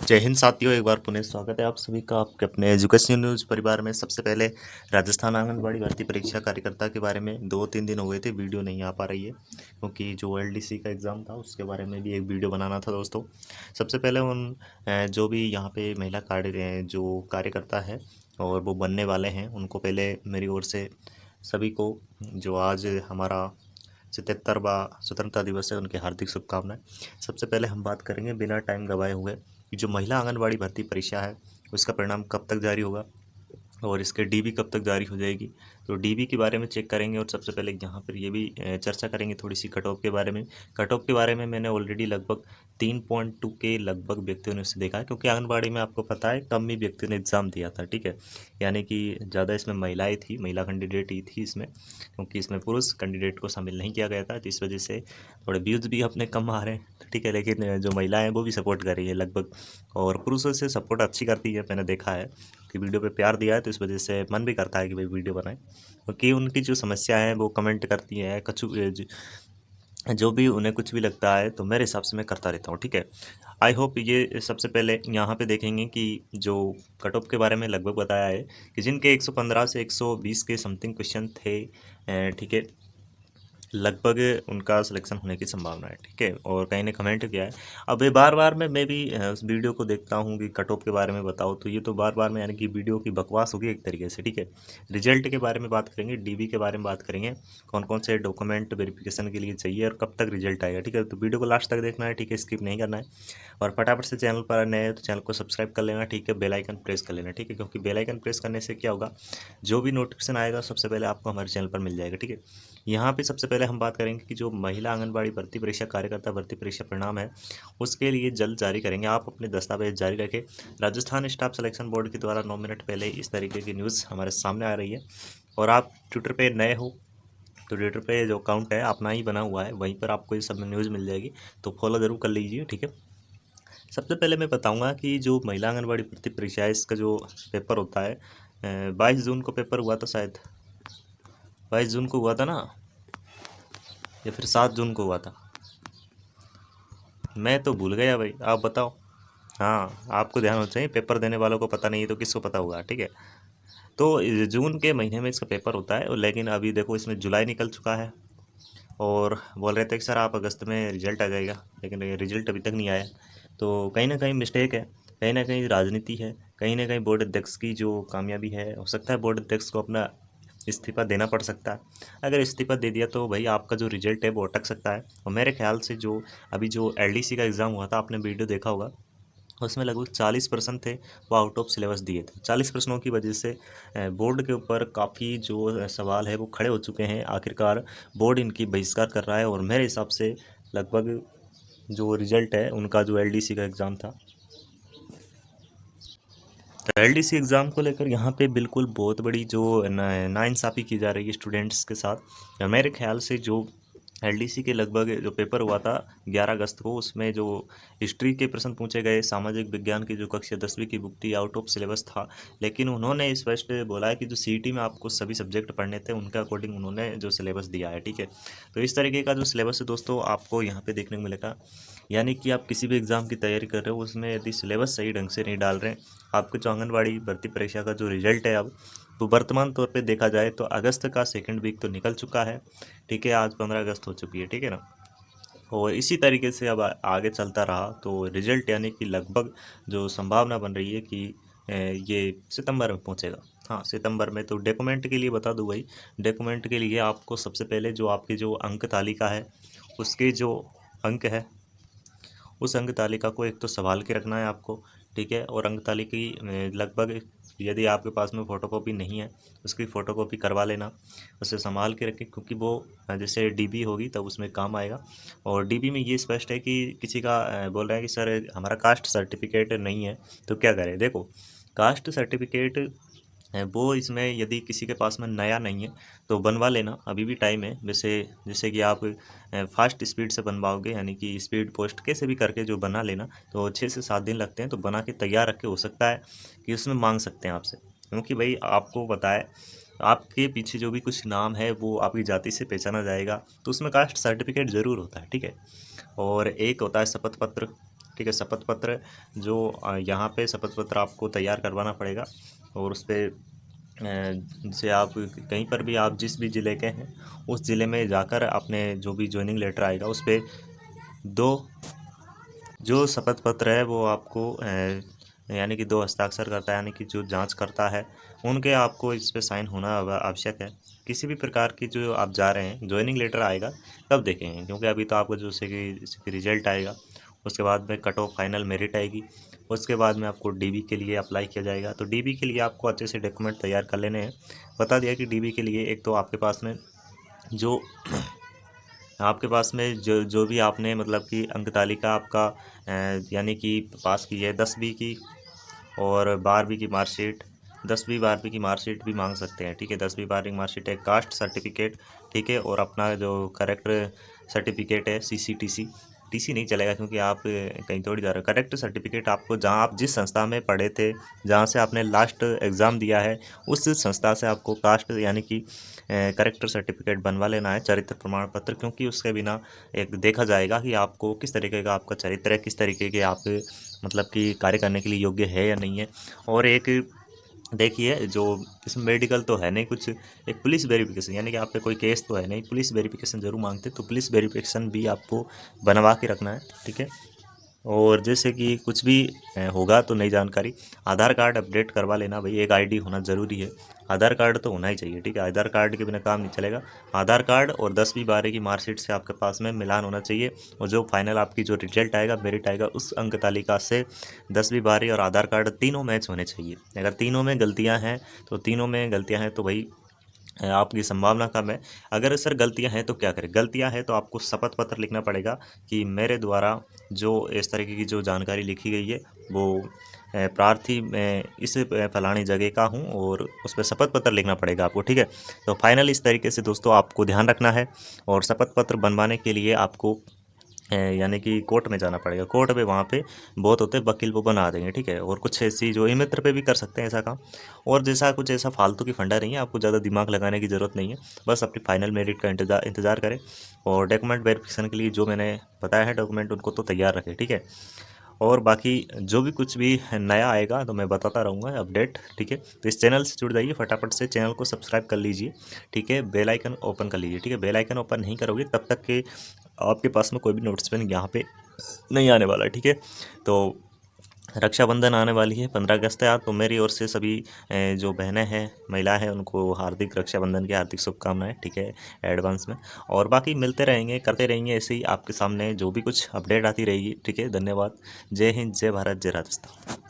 जय हिंद साथियों, एक बार पुनः स्वागत है आप सभी का आपके अपने एजुकेशन न्यूज़ परिवार में। सबसे पहले राजस्थान आंगनबाड़ी भर्ती परीक्षा कार्यकर्ता के बारे में 2-3 दिन हो गए थे, वीडियो नहीं आ पा रही है क्योंकि जो एलडीसी का एग्ज़ाम था उसके बारे में भी एक वीडियो बनाना था दोस्तों। सबसे पहले उन जो भी यहाँ पे महिला कार्य जो कार्यकर्ता है और वो बनने वाले हैं उनको पहले मेरी ओर से सभी को जो आज हमारा 77वां स्वतंत्रता दिवस है उनकी हार्दिक शुभकामनाएं। सबसे पहले हम बात करेंगे बिना टाइम गवाए हुए कि जो महिला आंगनबाड़ी भर्ती परीक्षा है उसका परिणाम कब तक जारी होगा और इसके डीबी कब तक जारी हो जाएगी। तो डीबी के बारे में चेक करेंगे और सबसे पहले यहाँ पर ये भी चर्चा करेंगे थोड़ी सी कट ऑफ के बारे में। कट ऑफ के बारे में मैंने ऑलरेडी लगभग 3.2 के लगभग व्यक्तियों ने उसे देखा है क्योंकि आंगनबाड़ी में आपको पता है कम ही व्यक्तियों ने एग्ज़ाम दिया था, ठीक है। यानी कि ज़्यादा इसमें महिलाएँ थी, महिला कैंडिडेट ही थी इसमें, क्योंकि इसमें पुरुष कैंडिडेट को शामिल नहीं किया गया था। तो इस वजह से थोड़े व्यूज़ भी अपने कम आ रहे हैं, ठीक है। लेकिन जो महिलाएँ हैं वो भी सपोर्ट कर रही है लगभग, और पुरुषों से सपोर्ट अच्छी करती है, मैंने देखा है कि वीडियो पे प्यार दिया है तो इस वजह से मन भी करता है कि भाई वीडियो बनाएं, क्योंकि उनकी जो समस्या है वो कमेंट करती हैं जो भी उन्हें कुछ भी लगता है तो मेरे हिसाब से मैं करता रहता हूँ, ठीक है। आई होप ये सबसे पहले यहाँ पे देखेंगे कि जो कट ऑफ के बारे में लगभग बताया है कि जिनके 115 से 120 के समथिंग क्वेश्चन थे, ठीक है, लगभग उनका सिलेक्शन होने की संभावना है, ठीक है। और कहीं ने कमेंट किया है। अब ये बार बार मैं भी उस वीडियो को देखता हूँ कि कट ऑफ के बारे में बताओ, तो ये तो बार बार में यानी कि वीडियो की बकवास होगी एक तरीके से, ठीक है। रिजल्ट के बारे में बात करेंगे, डीबी के बारे में बात करेंगे, कौन कौन से डॉक्यूमेंट वेरिफिकेशन के लिए चाहिए और कब तक रिजल्ट आएगा, ठीक है। तो वीडियो को लास्ट तक देखना है, ठीक है, स्किप नहीं करना है। और फटाफट से चैनल पर नए हैं तो चैनल को सब्सक्राइब कर लेना, ठीक है, बेल आइकन प्रेस कर लेना, ठीक है, क्योंकि बेल आइकन प्रेस करने से क्या होगा, जो भी नोटिफिकेशन आएगा सबसे पहले आपको हमारे चैनल पर मिल जाएगा, ठीक है। यहाँ पे सबसे पहले हम बात करेंगे कि जो महिला आंगनबाड़ी भर्ती परीक्षा कार्यकर्ता भर्ती परीक्षा परिणाम है उसके लिए जल्द जारी करेंगे। आप अपने दस्तावेज जारी रखें। राजस्थान स्टाफ सिलेक्शन बोर्ड के द्वारा 9 मिनट पहले इस तरीके की न्यूज़ हमारे सामने आ रही है। और आप ट्विटर पे नए हो तो ट्विटर पे जो अकाउंट है अपना ही बना हुआ है, वहीं पर आपको ये सब न्यूज़ मिल जाएगी, तो फॉलो ज़रूर कर लीजिए, ठीक है। सबसे पहले मैं बताऊंगा कि जो महिला आंगनबाड़ी भर्ती परीक्षा है इसका जो पेपर होता है 22 जून को पेपर हुआ था, शायद 22 जून को हुआ था ना, या फिर 7 जून को हुआ था, मैं तो भूल गया भाई, आप बताओ। हाँ, आपको ध्यान होना चाहिए, पेपर देने वालों को पता नहीं है तो किसको पता होगा, ठीक है। तो जून के महीने में इसका पेपर होता है, लेकिन अभी देखो इसमें जुलाई निकल चुका है और बोल रहे थे कि सर आप अगस्त में रिजल्ट आ जाएगा, लेकिन रिजल्ट अभी तक नहीं आया। तो कहीं ना कहीं मिस्टेक है, कहीं ना कहीं राजनीति है, कहीं ना कहीं बोर्ड अध्यक्ष की जो कामयाबी है, हो सकता है बोर्ड अध्यक्ष को अपना इस्तीफा देना पड़ सकता है। अगर इस्तीफा दे दिया तो भाई आपका जो रिजल्ट है वो अटक सकता है। और मेरे ख्याल से जो अभी जो एलडीसी का एग्ज़ाम हुआ था, आपने वीडियो देखा होगा, उसमें लगभग 40% थे वो आउट ऑफ सिलेबस दिए थे। 40 प्रश्नों की वजह से बोर्ड के ऊपर काफ़ी जो सवाल है वो खड़े हो चुके हैं। आखिरकार बोर्ड इनकी बहिष्कार कर रहा है और मेरे हिसाब से लगभग जो रिजल्ट है उनका जो एलडीसी का एग्ज़ाम था, तो एलडीसी एग्ज़ाम को लेकर यहाँ पे बिल्कुल बहुत बड़ी जो नाइंसाफ़ी की जा रही है स्टूडेंट्स के साथ। मेरे ख्याल से जो एलडीसी के लगभग जो पेपर हुआ था 11 अगस्त को, उसमें जो हिस्ट्री के प्रश्न पूछे गए, सामाजिक विज्ञान की जो कक्षा 10वीं की बुक थी आउट ऑफ सिलेबस था, लेकिन उन्होंने स्पष्ट बोला है कि जो सीईटी में आपको सभी सब्जेक्ट पढ़ने थे उनके अकॉर्डिंग उन्होंने जो सिलेबस दिया है, ठीक है। तो इस तरीके का जो सिलेबस है दोस्तों आपको यहाँ पे देखने को मिलेगा। यानी कि आप किसी भी एग्ज़ाम की तैयारी कर रहे हो उसमें यदि सिलेबस सही ढंग से नहीं डाल रहे हैं, आपके जो आंगनबाड़ी भर्ती परीक्षा का जो रिजल्ट है अब, तो वर्तमान तौर पे देखा जाए तो अगस्त का सेकंड वीक तो निकल चुका है, ठीक है, आज 15 अगस्त हो चुकी है, ठीक है ना। और इसी तरीके से अब आगे चलता रहा तो रिजल्ट यानी कि लगभग जो संभावना बन रही है कि ये सितंबर में पहुंचेगा। हाँ, सितंबर में। तो डॉक्यूमेंट के लिए बता दूँ भाई, डॉक्यूमेंट के लिए आपको सबसे पहले जो आपकी जो अंक तालिका है उसके जो अंक है उस अंक तालिका को एक तो संभाल के रखना है आपको, ठीक है। और अंक तालिका की लगभग यदि आपके पास में फ़ोटोकॉपी नहीं है उसकी फ़ोटोकॉपी करवा लेना, उसे संभाल के रखें, क्योंकि वो जैसे डीबी होगी तब उसमें काम आएगा। और डीबी में ये स्पष्ट है कि किसी का बोल रहा है कि सर हमारा कास्ट सर्टिफिकेट नहीं है, तो क्या करें। देखो, कास्ट सर्टिफिकेट है वो इसमें यदि किसी के पास में नया नहीं है तो बनवा लेना, अभी भी टाइम है। वैसे जैसे कि आप फास्ट स्पीड से बनवाओगे, यानी कि स्पीड पोस्ट कैसे भी करके जो बना लेना, तो 6 से 7 दिन लगते हैं। तो बना के तैयार रखे, हो सकता है कि उसमें मांग सकते हैं आपसे, क्योंकि भाई आपको पता है आपके पीछे जो भी कुछ नाम है वो आपकी जाति से पहचाना जाएगा, तो उसमें कास्ट सर्टिफिकेट ज़रूर होता है, ठीक है। और एक होता है शपथ पत्र, ठीक है। शपथ पत्र जो यहाँ पे शपथ पत्र आपको तैयार करवाना पड़ेगा और उस पर जैसे आप कहीं पर भी आप जिस भी ज़िले के हैं उस ज़िले में जाकर अपने जो भी ज्वाइनिंग लेटर आएगा उस पर दो जो शपथ पत्र है वो आपको यानी कि दो हस्ताक्षर करता है, यानी कि जो जांच करता है उनके आपको इस पे साइन होना आवश्यक है। किसी भी प्रकार की जो आप जा रहे हैं ज्वाइनिंग लेटर आएगा तब देखेंगे, क्योंकि अभी तो आपको जो जैसे कि रिजल्ट आएगा, उसके बाद में कट ऑफ फाइनल मेरिट आएगी, उसके बाद में आपको डीबी के लिए अप्लाई किया जाएगा। तो डीबी के लिए आपको अच्छे से डॉक्यूमेंट तैयार कर लेने हैं। बता दिया कि डीबी के लिए एक तो आपके पास में जो जो जो भी आपने मतलब कि अंक तालिका आपका यानी कि पास की है 10वीं की और 12वीं की मार्कशीट, 10वीं 12वीं की मार्कशीट भी मांग सकते हैं, ठीक है। 10वीं 12वीं की मार्कशीट है, कास्ट सर्टिफिकेट, ठीक है, और अपना जो करेक्टर सर्टिफिकेट है CCTC, टीसी नहीं चलेगा क्योंकि आप कहीं थोड़ी जा रहे हो। करेक्टर सर्टिफिकेट आपको जहाँ आप जिस संस्था में पढ़े थे, जहाँ से आपने लास्ट एग्ज़ाम दिया है उस संस्था से आपको कास्ट यानी कि करेक्टर सर्टिफिकेट बनवा लेना है, चरित्र प्रमाण पत्र, क्योंकि उसके बिना एक देखा जाएगा कि आपको किस तरीके का आपका चरित्र है, किस तरीके के आप मतलब कि कार्य करने के लिए योग्य है या नहीं है। और एक देखिए जो इसमें मेडिकल तो है नहीं कुछ, एक पुलिस वेरिफिकेशन, यानी कि आप पे कोई केस तो है नहीं, पुलिस वेरिफिकेशन ज़रूर मांगते, तो पुलिस वेरिफिकेशन भी आपको बनवा के रखना है, ठीक है। और जैसे कि कुछ भी होगा तो नई जानकारी, आधार कार्ड अपडेट करवा लेना भाई, एक आईडी होना ज़रूरी है, आधार कार्ड तो होना ही चाहिए, ठीक है। आधार कार्ड के बिना काम नहीं चलेगा। आधार कार्ड और 10वीं 12वीं की मार्कशीट से आपके पास में मिलान होना चाहिए, और जो फाइनल आपकी जो रिजल्ट आएगा, मेरिट आएगा, उस अंक तालिका से 10वीं 12वीं और आधार कार्ड तीनों मैच होने चाहिए। अगर तीनों में गलतियाँ हैं तो भाई आपकी संभावना कम है। अगर सर गलतियां हैं तो क्या करें? गलतियां हैं तो आपको शपथ पत्र लिखना पड़ेगा कि मेरे द्वारा जो इस तरीके की जो जानकारी लिखी गई है वो प्रार्थी मैं इस फलानी जगह का हूं, और उस पर शपथ पत्र लिखना पड़ेगा आपको, ठीक है। तो फाइनल इस तरीके से दोस्तों आपको ध्यान रखना है। और शपथ पत्र बनवाने के लिए आपको यानी कि कोर्ट में जाना पड़ेगा। कोर्ट पे वहाँ पे बहुत होते हैं वकील, वो बना देंगे, ठीक है। और कुछ ऐसी जो ई मित्र पे भी कर सकते हैं ऐसा काम। और जैसा कुछ ऐसा फालतू की फंडा नहीं है, आपको ज़्यादा दिमाग लगाने की ज़रूरत नहीं है, बस अपनी फाइनल मेरिट का इंतज़ार करें। और डॉक्यूमेंट वेरिफिकेशन के लिए जो मैंने बताया है डॉक्यूमेंट, उनको तो तैयार रखें, ठीक है। और बाकी जो भी कुछ भी नया आएगा तो मैं बताता रहूँगा अपडेट, ठीक है। तो इस चैनल से जुड़ जाइए, फटाफट से चैनल को सब्सक्राइब कर लीजिए, ठीक है। बेल आइकन ओपन कर लीजिए, ठीक है। बेल आइकन ओपन नहीं करोगे तब तक कि आपके पास में कोई भी नोटिफिकेशन यहाँ पे नहीं आने वाला है, ठीक है। तो रक्षाबंधन आने वाली है, 15 अगस्त है आज, तो मेरी ओर से सभी जो बहनें हैं, महिला हैं, उनको हार्दिक रक्षाबंधन की हार्दिक शुभकामनाएं, ठीक है, एडवांस में। और बाकी मिलते रहेंगे, करते रहेंगे ऐसे ही आपके सामने जो भी कुछ अपडेट आती रहेगी, ठीक है। धन्यवाद। जय हिंद, जय भारत, जय राजस्थान।